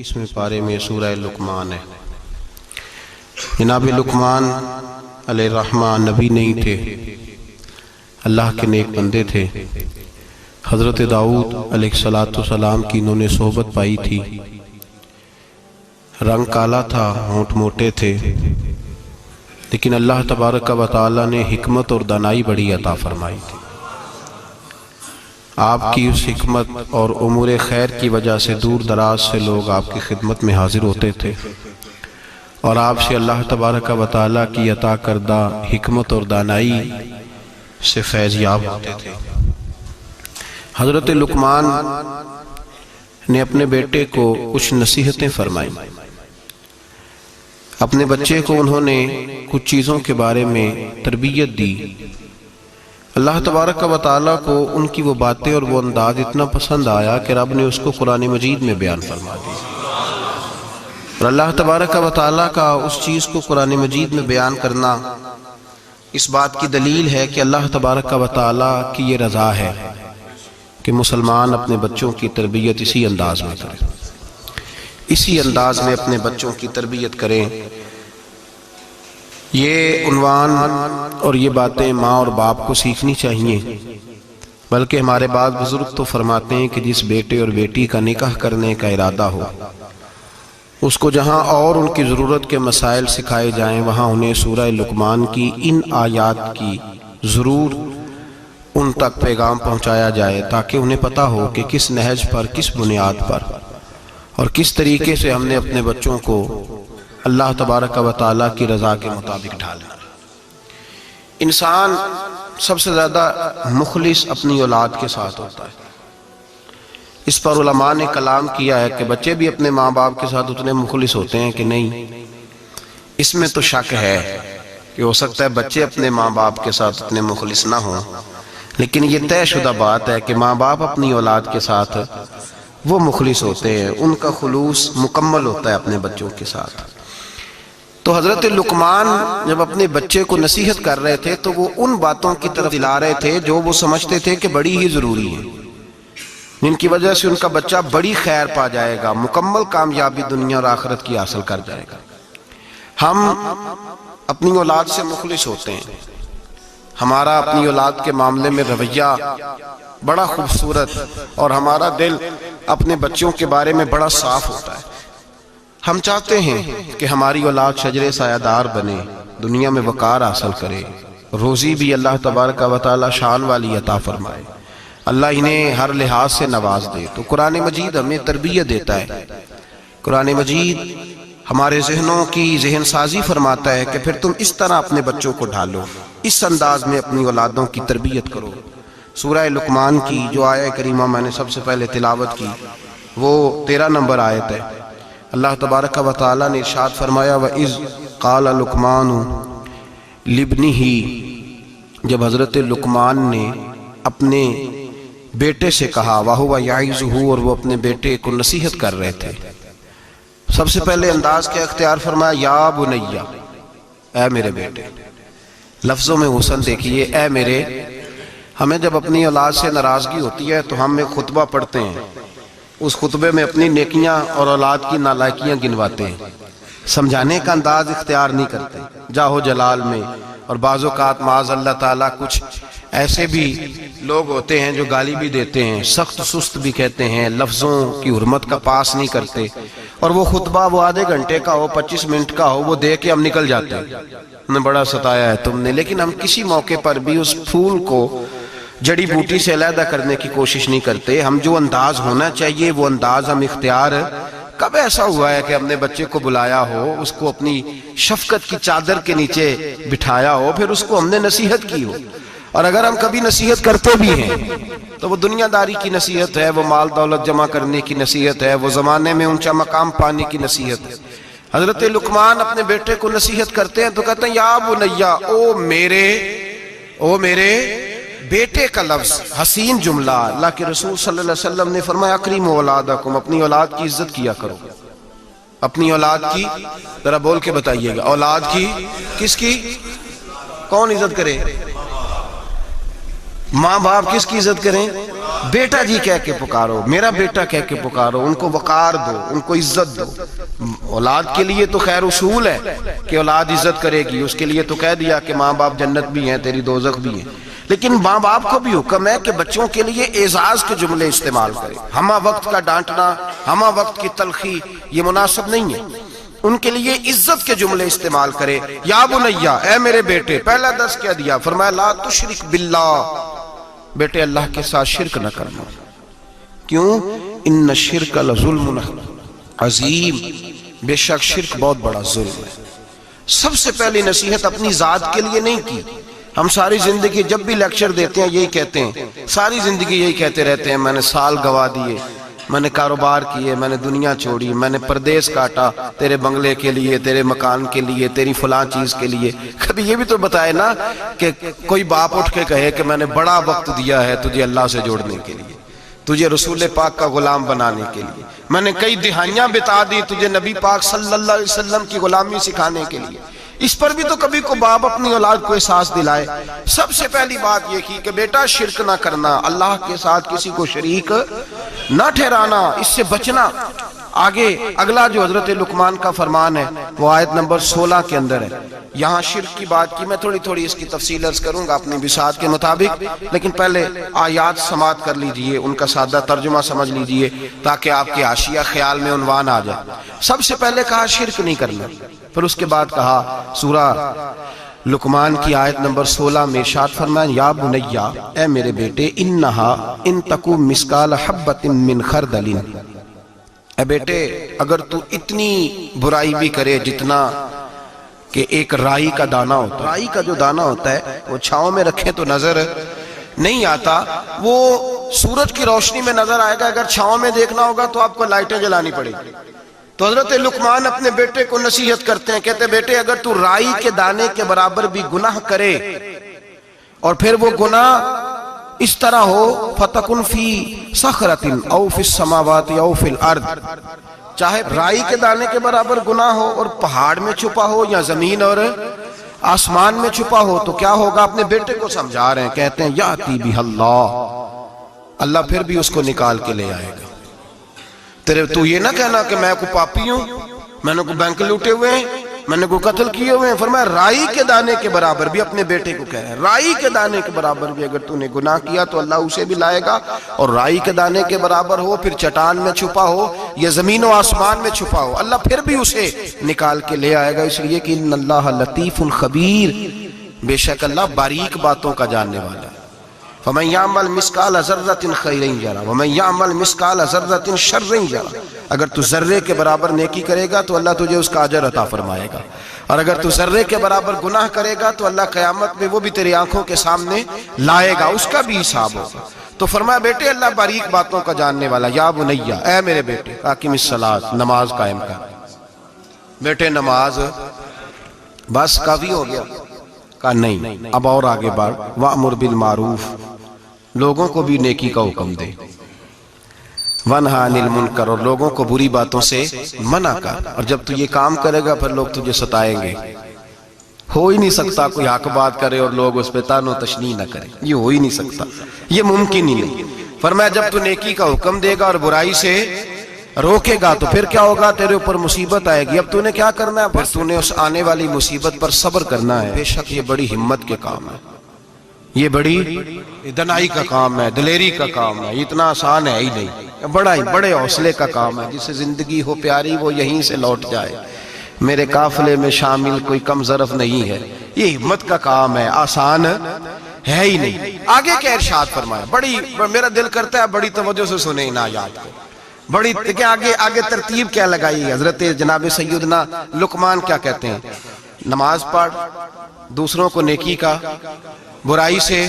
21ویں پارے میں سورہ لقمان ہے۔ جناب لقمان علیہ الرحمن نبی نہیں تھے، اللہ کے نیک بندے تھے۔ حضرت داؤد علیہ السلام کی انہوں نے صحبت پائی تھی۔ رنگ کالا تھا، ہونٹ موٹے تھے، لیکن اللہ تبارک و تعالی نے حکمت اور دانائی بڑی عطا فرمائی تھی۔ آپ کی اس حکمت اور امور خیر کی وجہ سے دور دراز سے لوگ آپ کی خدمت میں حاضر ہوتے تھے اور آپ سے اللہ تبارک و تعالی کی عطا کردہ حکمت اور دانائی سے فیض یاب ہوتے تھے۔ حضرت لقمان نے اپنے بیٹے کو کچھ نصیحتیں فرمائیں۔ اپنے بچے کو انہوں نے کچھ چیزوں کے بارے میں تربیت دی۔ اللہ تبارک و تعالیٰ کو ان کی وہ باتیں اور وہ انداز اتنا پسند آیا کہ رب نے اس کو قرآن مجید میں بیان فرما دی، اور اللہ تبارک و تعالیٰ کا اس چیز کو قرآن مجید میں بیان کرنا اس بات کی دلیل ہے کہ اللہ تبارک و تعالیٰ کی یہ رضا ہے کہ مسلمان اپنے بچوں کی تربیت اسی انداز میں کریں، اسی انداز میں اپنے بچوں کی تربیت کریں۔ یہ عنوان اور یہ باتیں ماں اور باپ کو سیکھنی چاہیے، بلکہ ہمارے بعض بزرگ تو فرماتے ہیں کہ جس بیٹے اور بیٹی کا نکاح کرنے کا ارادہ ہو، اس کو جہاں اور ان کی ضرورت کے مسائل سکھائے جائیں، وہاں انہیں سورہ لقمان کی ان آیات کی ضرور ان تک پیغام پہنچایا جائے، تاکہ انہیں پتہ ہو کہ کس نہج پر، کس بنیاد پر اور کس طریقے سے ہم نے اپنے بچوں کو اللہ تبارک و تعالیٰ کی رضا کے مطابق ڈھالنا۔ انسان سب سے زیادہ مخلص اپنی اولاد کے ساتھ ہوتا ہے۔ اس پر علماء نے کلام کیا ہے کہ بچے بھی اپنے ماں باپ کے ساتھ اتنے مخلص ہوتے ہیں کہ نہیں۔ اس میں تو شک ہے کہ ہو سکتا ہے بچے اپنے ماں باپ کے ساتھ اتنے مخلص نہ ہوں، لیکن یہ طے شدہ بات ہے کہ ماں باپ اپنی اولاد کے ساتھ وہ مخلص ہوتے ہیں، ان کا خلوص مکمل ہوتا ہے اپنے بچوں کے ساتھ۔ تو حضرت لقمان جب اپنے بچے کو نصیحت کر رہے تھے تو وہ ان باتوں کی طرف دلا رہے تھے جو وہ سمجھتے تھے کہ بڑی ہی ضروری ہیں، جن کی وجہ سے ان کا بچہ بڑی خیر پا جائے گا، مکمل کامیابی دنیا اور آخرت کی حاصل کر جائے گا۔ ہم اپنی اولاد سے مخلص ہوتے ہیں، ہمارا اپنی اولاد کے معاملے میں رویہ بڑا خوبصورت اور ہمارا دل اپنے بچوں کے بارے میں بڑا صاف ہوتا ہے۔ ہم چاہتے ہیں کہ ہماری اولاد شجر سایہ دار بنے، دنیا میں وقار حاصل کرے، روزی بھی اللہ تبارک و تعالی شان والی عطا فرمائے، اللہ انہیں ہر لحاظ سے نواز دے۔ تو قرآن مجید ہمیں تربیت دیتا ہے، قرآن مجید ہمارے ذہنوں کی ذہن سازی فرماتا ہے کہ پھر تم اس طرح اپنے بچوں کو ڈھالو، اس انداز میں اپنی اولادوں کی تربیت کرو۔ سورہ لقمان کی جو آیہ کریمہ میں نے سب سے پہلے تلاوت کی وہ 13 نمبر آیت ہے۔ اللہ تبارک و تعالیٰ نے ارشاد فرمایا وَإِذْ قَالَ لُقْمَانُ لِابْنِهِ، جب حضرت لقمان نے اپنے بیٹے سے کہا، وَهُوَ يَعِظُهُ، اور وہ اپنے بیٹے کو نصیحت کر رہے تھے۔ سب سے پہلے انداز کیا اختیار فرمایا، یا بنیا، اے میرے بیٹے۔ لفظوں میں حسن دیکھیے، اے میرے۔ ہمیں جب اپنی اولاد سے ناراضگی ہوتی ہے تو ہم ایک خطبہ پڑھتے ہیں، اس خطبے میں اپنی نیکیاں اور اولاد کی نالائکیاں گنواتے ہیں، سمجھانے کا انداز اختیار نہیں کرتے جاہو جلال میں۔ اور بعض اوقات معاذ اللہ تعالیٰ کچھ ایسے بھی لوگ ہوتے ہیں جو گالی بھی دیتے ہیں، سخت سست بھی کہتے ہیں، لفظوں کی حرمت کا پاس نہیں کرتے، اور وہ خطبہ وہ آدھے گھنٹے کا ہو، 25 منٹ کا ہو، وہ دے کے ہم نکل جاتے ہیں، ہم نے بڑا ستایا ہے تم نے۔ لیکن ہم کسی موقع پر بھی اس پھول کو جڑی بوٹی سے علیحدہ کرنے کی کوشش نہیں کرتے۔ ہم جو انداز ہونا چاہیے وہ انداز ہم اختیار۔ کب ایسا ہوا ہے کہ ہم نے بچے کو بلایا ہو، اس کو اپنی شفقت کی چادر کے نیچے بٹھایا ہو، پھر اس کو ہم نے نصیحت کی ہو؟ اور اگر ہم کبھی نصیحت کرتے بھی ہیں تو وہ دنیا داری کی نصیحت ہے، وہ مال دولت جمع کرنے کی نصیحت ہے، وہ زمانے میں اونچا مقام پانے کی نصیحت ہے۔ حضرت لقمان اپنے بیٹے کو نصیحت کرتے ہیں تو کہتے ہیں یا بنیا، او میرے بیٹے کا لفظ حسین جملہ۔ اللہ کے رسول صلی اللہ علیہ وسلم نے فرمایا اکریموا اولادکم، اپنی اولاد کی عزت کیا کرو۔ اپنی اولاد کی ذرا بول کے بتائیے گا، اولاد کی، کس کی؟ کون عزت کرے؟ ماں باپ کس کی عزت کریں؟ بیٹا جی کہہ کے پکارو، میرا بیٹا کہہ کے پکارو، ان کو وقار دو، ان کو عزت دو۔ اولاد کے لیے تو خیر اصول ہے کہ اولاد عزت کرے گی، اس کے لیے تو کہہ دیا کہ ماں باپ جنت بھی ہیں تیری دوزخ بھی ہیں، لیکن ماں باپ کو بھی حکم ہے کہ بچوں کے لیے اعزاز کے جملے استعمال کرے۔ ہمہ وقت کا ڈانٹنا، ہمہ وقت کی تلخی یہ مناسب نہیں ہے، ان کے لیے عزت کے جملے استعمال کرے۔ یا بنیا، اے میرے بیٹے، پہلا درس کیا دیا؟ فرمایا لا تشرک باللہ، بیٹے اللہ کے ساتھ شرک نہ کرنا۔ کیوں؟ ان الشرک لظلم عظیم، بے شک شرک بہت بڑا ظلم ہے۔ سب سے پہلی نصیحت اپنی ذات کے لیے نہیں کی۔ ہم ساری زندگی جب بھی لیکچر دیتے ہیں یہی کہتے ہیں، ساری زندگی یہی کہتے رہتے ہیں، میں نے سال گوا دیے، میں نے کاروبار کیے، میں نے دنیا چھوڑی، میں نے پردیس کاٹا تیرے بنگلے کے لیے، تیرے مکان کے لیے، تیری فلاں چیز کے لیے۔ کبھی یہ بھی تو بتائے نا کہ کوئی باپ اٹھ کے کہے کہ میں نے بڑا وقت دیا ہے تجھے اللہ سے جوڑنے کے لیے، تجھے رسول پاک کا غلام بنانے کے لیے، میں نے کئی دہائیاں بتا دی تجھے نبی پاک صلی اللہ علیہ وسلم کی غلامی سکھانے کے لیے۔ اس پر بھی تو کبھی کو باپ اپنی اولاد کو احساس دلائے۔ سب سے پہلی بات یہ کی کہ بیٹا شرک نہ کرنا، اللہ کے ساتھ کسی کو شریک نہ ٹھہرانا، اس سے بچنا۔ آگے اگلا جو حضرت لقمان کا فرمان ہے وہ آیت نمبر 16 کے اندر ہے۔ یہاں شرک کی بات کی، میں تھوڑی اس کی تفصیل عرض کروں گا اپنی بساط کے مطابق، لیکن پہلے آیات سماعت کر لیجئے، ان کا سادہ ترجمہ سمجھ لیجئے تاکہ آپ کے حاشیہ خیال میں عنوان آ جائے۔ سب سے پہلے کہا شرک نہیں کرنا، پھر اس کے بعد کہا سورہ لقمان کی آیت نمبر 16 میں ارشاد فرمایا یا بنیا، اے میرے بیٹے، انہا ان تکو مسکال حبت من خردل، اے بیٹے اگر تو اتنی برائی بھی کرے جتنا کہ ایک رائی کا دانہ ہوتا ہے، رائی کا جو دانہ ہوتا ہے وہ چھاؤں میں رکھیں تو نظر نہیں آتا، وہ سورج کی روشنی میں نظر آئے گا، اگر چھاؤں میں دیکھنا ہوگا تو آپ کو لائٹیں جلانی پڑے گی۔ تو حضرت لقمان اپنے بیٹے کو نصیحت کرتے ہیں، کہتے بیٹے اگر تو رائی کے دانے کے برابر بھی گناہ کرے اور پھر وہ گناہ اس طرح ہو فَتَكُنْ فِي صَخْرَةٍ أَوْ فِي السَّمَاوَاتِ أَوْ فِي الْأَرْضِ، چاہے رائی کے دانے کے برابر گناہ ہو اور پہاڑ میں چھپا ہو یا زمین اور آسمان میں چھپا ہو تو کیا ہوگا؟ اپنے بیٹے کو سمجھا رہے ہیں، کہتے ہیں یاتی بِهَ اللہ، اللہ پھر بھی اس کو نکال کے لے آئے گا۔ تیرے تو یہ نہ کہنا کہ میں کوئی پاپی ہوں، میں نے کوئی بینک لوٹے ہوئے ہیں، میں نے کوئی قتل کیے ہوئے ہیں۔ فرمایا رائی کے دانے کے برابر بھی، اپنے بیٹے کو کہہ رہے ہیں رائی کے دانے کے برابر بھی اگر تو نے گناہ کیا تو اللہ اسے بھی لائے گا، اور رائی کے دانے کے برابر ہو پھر چٹان میں چھپا ہو یا زمین و آسمان میں چھپا ہو، اللہ پھر بھی اسے نکال کے لے آئے گا، اس لیے کہ ان اللہ لطیف خبیر، بے شک اللہ باریک باتوں کا جاننے والا ہے۔ فَمَنْ يَعْمَلْ مِثْقَالَ ذَرَّةٍ خَيْرًا يَرَهُ وَمَنْ يَعْمَلْ مِثْقَالَ ذَرَّةٍ شَرًّا يَرَهُ، اگر تو ذرے کے برابر نیکی کرے گا تو اللہ تجھے اس کا اجر عطا فرمائے گا، اور اگر تو ذرے کے برابر گناہ کرے گا تو اللہ قیامت میں وہ بھی تیری آنکھوں کے سامنے لائے گا، اس کا بھی حساب ہوگا۔ تو فرمایا بیٹے اللہ باریک باتوں کا جاننے والا۔ یا بنیا، اے میرے بیٹے، اقم الصلاۃ، نماز قائم کر۔ بیٹے نماز بس کافی ہو گیا؟ کہا نہیں، اب اور آگے بڑھ، وَأْمُرْ بِالْمَعْرُوفِ، لوگوں کو بھی نیکی کا حکم دے، وَانْهَ عَنِ الْمُنْكَرِ، اور لوگوں کو بری باتوں سے منع کر، اور جب تو یہ کام کرے گا پھر لوگ تجھے ستائیں گے۔ ہو ہی نہیں سکتا کوئی حق بات کرے اور لوگ اس پہ تان و تشنیع نہ کریں، یہ ہو ہی نہیں سکتا، یہ ممکن ہی نہیں۔ فرمایا جب تو نیکی کا حکم دے گا اور برائی سے روکے گا تو پھر کیا ہوگا؟ تیرے اوپر مصیبت آئے گی، اب تو نے کیا کرنا ہے؟ پھر تو نے اس آنے والی مصیبت پر صبر کرنا ہے۔ بے شک یہ بڑی ہمت کے کام ہے، یہ بڑی دنائی کا کام ہے، دلیری کا کام ہے، اتنا آسان ہے ہی نہیں، بڑے حوصلے کا کام ہے۔ جس سے زندگی ہو پیاری وہ یہیں سے لوٹ جائے، میرے قافلے میں شامل کوئی کم ظرف نہیں ہے، یہ ہمت کا کام ہے، آسان ہے ہی نہیں۔ آگے کیا ارشاد فرمایا، بڑی میرا دل کرتا ہے بڑی توجہ سے سنیں ان آیات کو، بڑی کہ آگے ترتیب کیا لگائی حضرت جناب سیدنا لقمان کیا کہتے ہیں؟ نماز پڑھ، دوسروں کو نیکی کا، برائی سے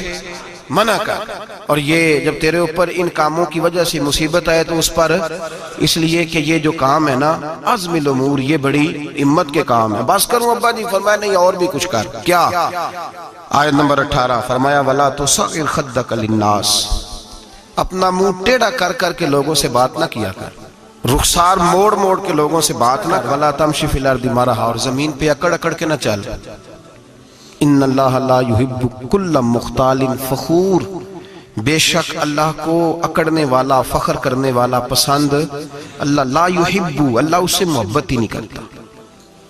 منع کر، اور یہ جب تیرے اوپر ان کاموں کی وجہ سے مصیبت آئے تو اس پر اس لیے کہ یہ جو کام ہے نا عزم الامور، یہ بڑی ہمت کے کام ہے۔ بس کروں ابا جی؟ فرمایا نہیں اور بھی کچھ کر۔ کیا؟ آیت نمبر 18 فرمایا وَلَا تُصَغِّرْ خَدَّكَ لِلنَّاسِ، اپنا منہ ٹیڑھا کر کر کے لوگوں سے بات نہ کیا کر، رخسار موڑ موڑ کے لوگوں سے بات نہ کر، وَلَا تَمْشِ فِي الْأَرْضِ مَرَحًا، اور زمین پہ اکڑ اکڑ کے نہ چل، ان اللہ لا يحب كل مختال فخور، بے شک اللہ کو اکڑنے والا، فخر کرنے والا پسند اللہ لا یحب، اللہ اس سے محبت ہی نہیں کرتا،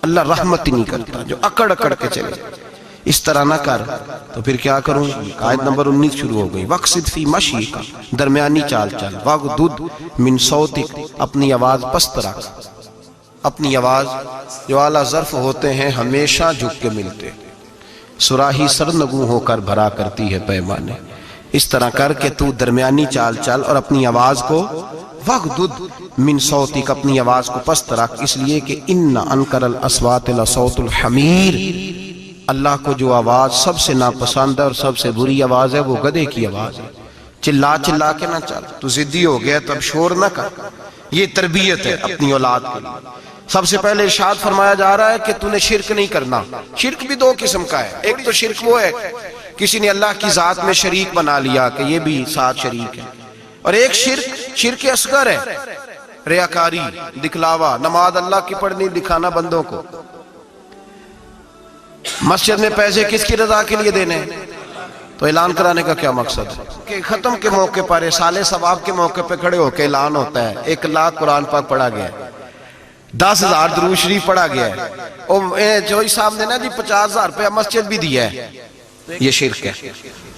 اللہ رحمت ہی نہیں کرتا جو اکڑ اکڑ کے چلے۔ اس طرح نہ کر تو پھر کیا کروں؟ آیت نمبر 19 شروع ہو گئی، وقصد فی مشیک، درمیانی چال چل، وغضض من صوتک، اپنی آواز پست رکھ، اپنی آواز جو اعلیٰ ظرف ہوتے ہیں ہمیشہ جھک کے ملتے، صراحی سرنگوں ہو کر بھرا کرتی ہے پیمانے، اس طرح کر کے تو درمیانی چال چل اور اپنی آواز کو وغضض من صوتک، اپنی آواز کو پست رکھ، اس لیے کہ ان انکر الاصوات لصوت الحمیر، اللہ کو جو آواز سب سے ناپسند ہے اور سب سے بری آواز ہے وہ گدھے کی آواز ہے۔ چلا چلا کے نہ چل، تو ضدی ہو گیا تب شور نہ کر، یہ تربیت ہے اپنی اولاد کے لیے۔ سب سے پہلے ارشاد فرمایا جا رہا ہے کہ تو نے شرک نہیں کرنا۔ شرک بھی دو قسم کا ہے، ایک تو شرک وہ ہے کسی نے اللہ کی ذات میں شریک بنا لیا کہ یہ بھی ساتھ شریک ہے، اور ایک شرک اصغر ہے، ریاکاری، دکھلاوا، نماز اللہ کی پڑھنی، دکھانا بندوں کو۔ مسجد میں پیسے کس کی رضا کے لیے دینے ہیں؟ تو اعلان کرانے کا کیا مقصد ہے کہ ختم کے موقع پر سال ثواب کے موقع پہ کھڑے ہو کے اعلان ہوتا ہے 1 لاکھ قرآن پاک پڑھا گیا ہے، 10,000 درود شریف پڑھا گیا ہے، اور جو صاحب نے نا جی 50,000 روپیہ مسجد بھی دیا ہے، یہ شرک ہے،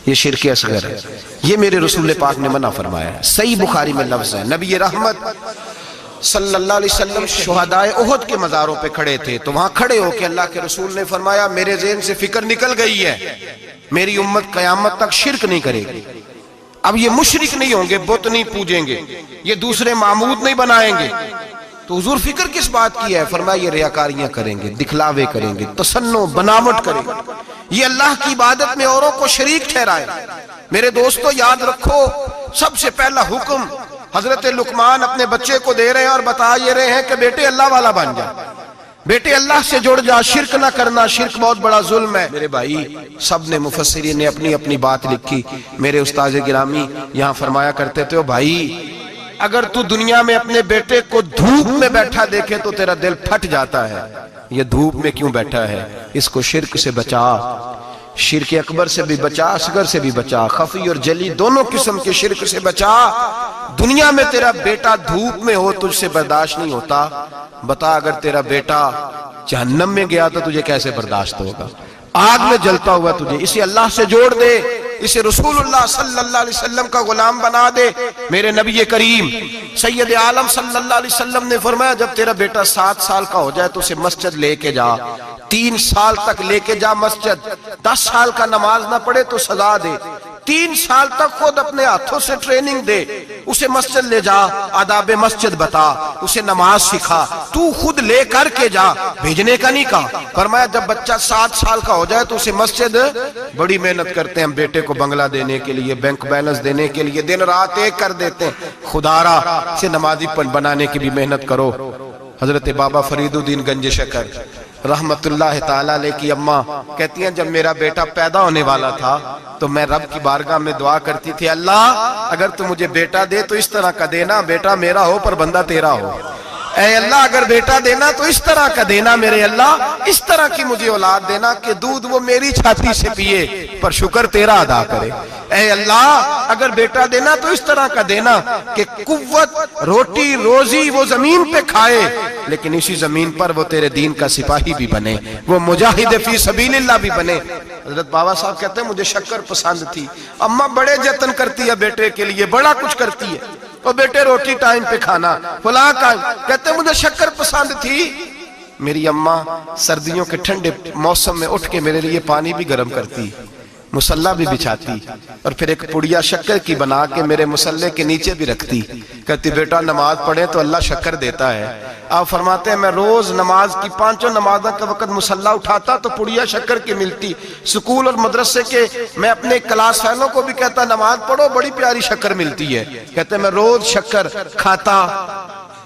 یہ شرک اصغر ہے، یہ میرے رسول پاک نے منع فرمایا ہے۔ صحیح بخاری میں لفظ ہے، نبی رحمت صلی اللہ علیہ وسلم شہدائے احد کے مزاروں پہ کھڑے تھے، تو وہاں کھڑے ہو کے اللہ کے رسول نے فرمایا میرے ذہن سے فکر نکل گئی ہے، میری امت قیامت تک شرک نہیں کرے گی، اب یہ مشرک نہیں ہوں گے، بت نہیں پوجیں گے، یہ دوسرے معبود نہیں بنائیں گے۔ تو حضور فکر کس بات کی ہے؟ فرمایا یہ ریاکاریاں کریں گے، دکھلاوے کریں گے، تصنع بناوٹ کریں گے، یہ اللہ کی عبادت میں اوروں کو شریک ٹھہرائے۔ میرے دوستو یاد رکھو، سب سے پہلا حکم حضرت لقمان اپنے بچے کو دے رہے ہیں اور بتا یہ رہے ہیں کہ بیٹے اللہ والا بن جا، بیٹے اللہ سے جڑ جا، شرک نہ کرنا، شرک بہت بڑا ظلم ہے۔ میرے بھائی سب نے مفسرین نے اپنی اپنی بات لکھی، میرے استاذ گرامی یہاں فرمایا کرتے تھے بھائی اگر تو دنیا میں اپنے بیٹے کو دھوپ میں بیٹھا دیکھے تو تیرا دل پھٹ جاتا ہے، یہ دھوپ میں کیوں بیٹھا ہے؟ اس کو شرک سے بچا، شرک اکبر سے بھی بچا، اصغر سے بھی بچا، خفی اور جلی دونوں قسم کے شرک سے بچا۔ دنیا میں تیرا بیٹا دھوپ میں ہو تجھ سے برداشت نہیں ہوتا، بتا اگر تیرا بیٹا جہنم میں گیا تو تجھے کیسے برداشت ہوگا؟ آگ میں جلتا ہوا تجھے، اسے اللہ سے جوڑ دے، اسے رسول اللہ صلی اللہ علیہ وسلم کا غلام بنا دے۔ میرے نبی کریم سید عالم صلی اللہ علیہ وسلم نے فرمایا جب تیرا بیٹا 7 سال کا ہو جائے تو اسے مسجد لے کے جا، 3 سال تک لے کے جا مسجد، 10 سال کا نماز نہ پڑھے تو سزا دے، 3 سال تک خود اپنے ہاتھوں سے ٹریننگ دے، اسے مسجد لے جا، آداب مسجد بتا، اسے نماز سکھا، تو خود لے کر کے جا، بھیجنے کا نہیں کہا۔ فرمایا جب بچہ 7 سال کا ہو جائے تو اسے مسجد، بڑی محنت کرتے ہیں ہم بیٹے کو بنگلہ دینے کے لیے، بینک بیلنس دینے کے لیے، دن رات ایک کر دیتے ہیں، خدا را اسے نمازی بنانے کی بھی محنت کرو۔ حضرت بابا فرید الدین گنج شکر رحمت اللہ تعالیٰ علیہ کی اماں کہتی ہیں جب میرا بیٹا پیدا ہونے والا تھا تو میں رب کی بارگاہ میں دعا کرتی تھی اللہ اگر تو مجھے بیٹا دے تو اس طرح کا دینا بیٹا میرا ہو پر بندہ تیرا ہو، اے اللہ اگر بیٹا دینا تو اس طرح کا دینا، میرے اللہ اس طرح کی مجھے اولاد دینا کہ دودھ وہ میری چھاتی سے پیے پر شکر تیرا ادا کرے، اے اللہ اگر بیٹا دینا تو اس طرح کا دینا کہ قوت روٹی روزی وہ زمین پہ کھائے لیکن اسی زمین پر وہ تیرے دین کا سپاہی بھی بنے، وہ مجاہد فی سبیل اللہ بھی بنے۔ حضرت بابا صاحب کہتے ہیں مجھے شکر پسند تھی، اماں بڑے جتن کرتی ہے بیٹے کے لیے، بڑا کچھ کرتی ہے، اور بیٹے روٹی ٹائم پہ کھانا فلاں کہتے ہیں مجھے شکر پسند تھی، میری اماں سردیوں کے ٹھنڈے موسم میں اٹھ کے میرے لیے پانی بھی گرم کرتی، مصلی بھی بچھاتی اور پھر ایک پڑیا شکر کی بنا کے میرے مصلی کے نیچے بھی رکھتی، کہتی بیٹا نماز پڑھیں تو اللہ شکر دیتا ہے۔ آپ فرماتے ہیں میں روز نماز کی 5 نمازوں کا وقت مصلی اٹھاتا تو پڑیا شکر کی ملتی، سکول اور مدرسے کے میں اپنے کلاس فیلوں کو بھی کہتا نماز پڑھو بڑی پیاری شکر ملتی ہے، کہتے ہیں میں روز شکر کھاتا۔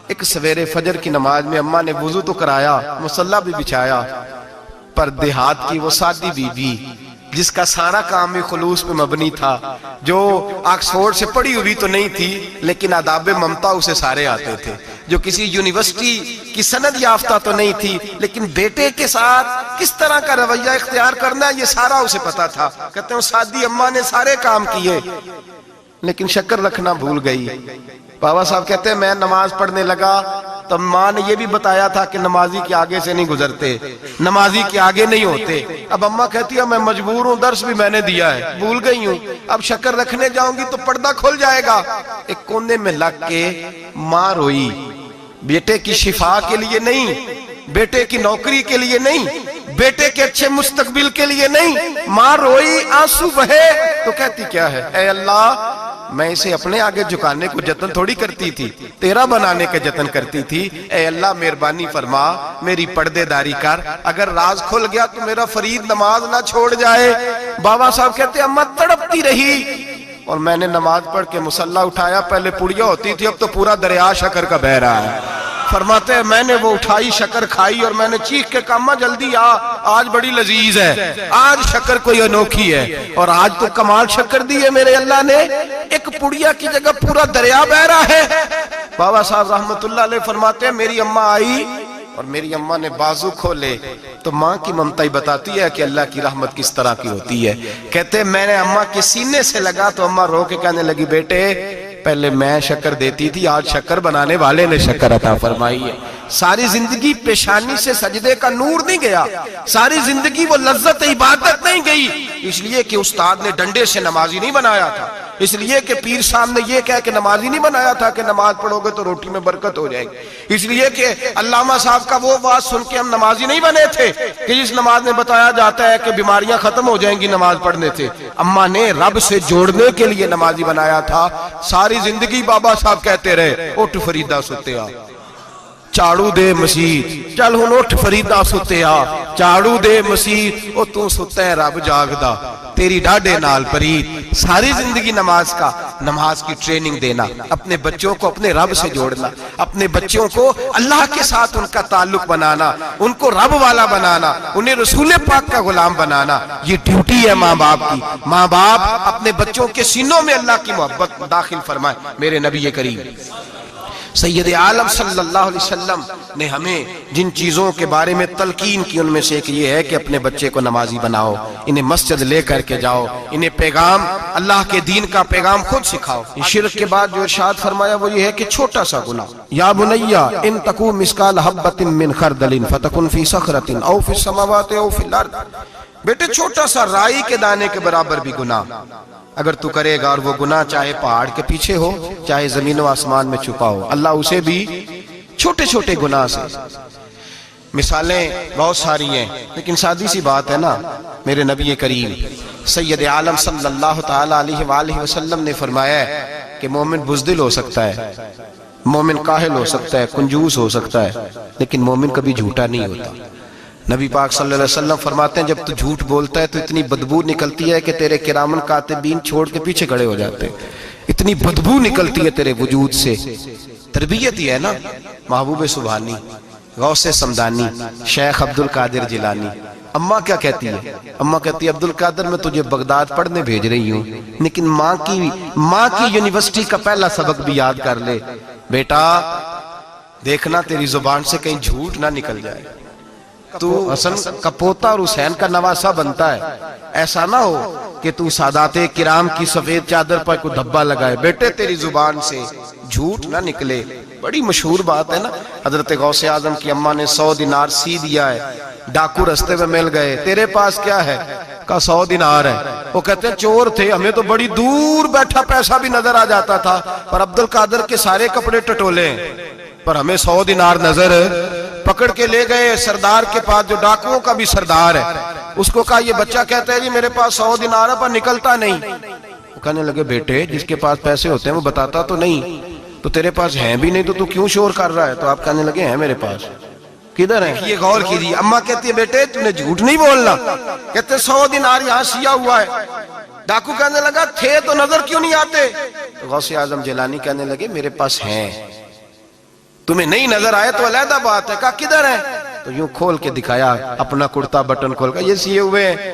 ایک سویرے فجر کی نماز میں اماں نے وضو تو کرایا، مصلی بھی بچھایا، پر دیہات کی وہ سادی بی بی جس کا سارا کام بھی خلوص پہ مبنی تھا، جو آکسفورڈ سے پڑھی ہوئی تو نہیں تھی لیکن آداب ممتا اسے سارے آتے تھے، جو کسی یونیورسٹی کی سند یافتہ تو نہیں تھی لیکن بیٹے کے ساتھ کس طرح کا رویہ اختیار کرنا ہے یہ سارا اسے پتا تھا۔ کہتے ہیں سادی اماں نے سارے کام کیے لیکن شکر رکھنا بھول گئی۔ بابا صاحب کہتے ہیں میں نماز پڑھنے لگا تو ماں نے یہ بھی بتایا تھا کہ نمازی کے آگے سے نہیں گزرتے، نمازی کے آگے نہیں ہوتے۔ اب اماں کہتی ہے میں مجبور ہوں، درس بھی میں نے دیا ہے، بھول گئی ہوں، اب شکر رکھنے جاؤں گی تو پردہ کھل جائے گا۔ ایک کونے میں لگ کے ماں روئی، بیٹے کی شفا کے لیے نہیں، بیٹے کی نوکری کے لیے نہیں، بیٹے کے اچھے مستقبل کے لیے نہیں، ماں روئی، آنسو بہے تو کہتی کیا ہے، اے اللہ میں اسے اپنے آگے جھکانے کو جتن تھوڑی کرتی تھی، تیرا بنانے کے جتن کرتی تھی۔ اے اللہ مہربانی فرما، میری پردے داری کر، اگر راز کھل گیا تو میرا فرید نماز نہ چھوڑ جائے۔ بابا صاحب کہتے ہیں اماں تڑپتی رہی اور میں نے نماز پڑھ کے مصلی اٹھایا، پہلے پڑیا ہوتی تھی اب تو پورا دریا شکر کا بہ رہا ہے۔ فرماتے ہیں میں نے وہ اٹھائی، شکر کھائی اور میں نے چیخ کے کہا اماں جلدی آج بڑی لذیذ ہے، آج شکر کوئی انوکھی ہے، اور آج تو کمال شکر دی ہے میرے اللہ نے، ایک پڑیا کی جگہ پورا دریا بہ رہا ہے۔ بابا صاحب رحمت اللہ علیہ فرماتے ہیں میری اماں آئی اور میری اماں نے بازو کھولے تو ماں کی ممتا ہی بتاتی ہے کہ اللہ کی رحمت کس طرح کی ہوتی ہے۔ کہتے ہیں میں نے اماں کے سینے سے لگا تو اماں رو کے کہنے لگی بیٹے پہلے میں شکر دیتی تھی، آج شکر بنانے والے نے شکر عطا فرمائی ہے۔ ساری زندگی پیشانی سے سجدے کا نور نہیں گیا، ساری زندگی وہ لذت عبادت نہیں گئی، اس لیے کہ استاد نے ڈنڈے سے نمازی نہیں بنایا تھا، اس لیے کہ پیر صاحب نے یہ کہہ کہ نمازی نہیں بنایا تھا کہ نماز پڑھو گے تو روٹی میں برکت ہو جائے گی، اس لیے کہ علامہ صاحب کا وہ بات سن کے ہم نمازی نہیں بنے تھے کہ جس نماز میں بتایا جاتا ہے کہ بیماریاں ختم ہو جائیں گی نماز پڑھنے سے۔ اماں نے رب سے جوڑنے کے لیے نمازی بنایا تھا۔ ساری زندگی بابا صاحب کہتے رہے اٹھ فریدہ ستیا چاڑو دے مسیح، چل ہن اٹھ فریدہ ستیا چاڑو دے مسیح، او تو ستا ہے رب جاگدا تیری ڈاڈے نال پرید۔ ساری زندگی نماز کی ٹریننگ دینا، اپنے بچوں کو اپنے رب سے جوڑنا، اپنے بچوں کو اللہ کے ساتھ ان کا تعلق بنانا، ان کو رب والا بنانا، انہیں رسول پاک کا غلام بنانا، یہ ڈیوٹی ہے ماں باپ کی۔ ماں باپ اپنے بچوں کے سینوں میں اللہ کی محبت داخل فرمائے۔ میرے نبی کریم سید عالم صلی اللہ علیہ وسلم نے ہمیں جن چیزوں کے بارے میں تلقین کی ان میں سے ایک یہ ہے کہ اپنے بچے کو نمازی بناؤ، انہیں مسجد لے کر کے جاؤ، انہیں پیغام اللہ کے دین کا پیغام خود سکھاؤ۔ شرک کے بعد جو ارشاد فرمایا وہ یہ ہے کہ چھوٹا سا گناہ، یا بنیا ان تکو مثقال حبۃ من خردل فتکن فی صخرۃ او فی السماوات او فی الارض، بیٹے چھوٹا سا رائی کے دانے کے برابر بھی گناہ اگر تو کرے گا، اور وہ گناہ چاہے پہاڑ کے پیچھے ہو چاہے زمین و آسمان میں چھپا ہو، اللہ اسے بھی چھوٹے چھوٹے گناہ سے۔ مثالیں بہت ساری ہیں لیکن سادی سی بات ہے نا، میرے نبی کریم سید عالم صلی اللہ تعالی علیہ وآلہ وسلم نے فرمایا ہے کہ مومن بزدل ہو سکتا ہے، مومن کاہل ہو سکتا ہے، کنجوس ہو سکتا ہے، لیکن مومن کبھی جھوٹا نہیں ہوتا۔ نبی پاک صلی اللہ علیہ وسلم فرماتے ہیں جب تو جھوٹ بولتا ہے تو اتنی بدبو نکلتی ہے کہ تیرے کرامن کاتبین چھوڑ کے پیچھے کھڑے ہو جاتے ہیں، اتنی بدبو نکلتی ہے تیرے وجود سے۔ تربیت ہی ہے نا۔ محبوب سبحانی، غوث سمدانی، شیخ عبد القادر جیلانی، اماں کیا کہتی ہے؟ اماں کہتی ہے عبد القادر میں تجھے بغداد پڑھنے بھیج رہی ہوں لیکن ماں کی یونیورسٹی کا پہلا سبق بھی یاد کر لے، بیٹا دیکھنا تیری زبان سے کہیں جھوٹ نہ نکل جائے، تو حسن کا پوتا اور حسین کا نواسہ بنتا ہے، ایسا نہ ہو کہ تو سادات کرام کی سفید چادر پر کوئی دھبا لگائے، بیٹے تیری زبان سے جھوٹ نہ نکلے۔ بڑی مشہور بات ہے نا، حضرت غوث اعظم کی اماں نے 100 دینار سی دیا ہے، ڈاکو رستے میں مل گئے، تیرے پاس کیا ہے؟ کہا 100 دینار ہے۔ وہ کہتے ہیں چور تھے، ہمیں تو بڑی دور بیٹھا پیسہ بھی نظر آ جاتا تھا، پر عبد القادر کے سارے کپڑے ٹٹولے پر ہمیں 100 دینار نظر۔ پکڑ کے لے گئے سردار کے پاس جو ڈاکوؤں کا بھی سردار ہے، اس کو کہا یہ بچہ کہتا ہے جی میرے پاس 100 دینار ہے پر نکلتا نہیں۔ وہ کہنے لگے بیٹے جس کے پاس پیسے ہوتے ہیں وہ بتاتا تو نہیں، تو تیرے پاس ہیں بھی نہیں تو کیوں شور کر رہا ہے؟ تو آپ کہنے لگے ہیں میرے پاس، کدھر ہیں؟ یہ غور کیجیے۔ اماں کہتی ہے بیٹے تم نے جھوٹ نہیں بولنا، کہتے 100 دینار یہاں سیا ہوا ہے۔ ڈاکو کہنے لگا تھے تو نظر کیوں نہیں آتے؟ تو غوث اعظم جیلانی کہنے لگے میرے پاس ہیں، تمہیں نہیں نظر آئے تو علیحدہ بات ہے۔ کہا کدھر ہے؟ تو یوں کھول کے دکھایا اپنا کرتا بٹن کھول کر، یہ سیے ہوئے ہیں۔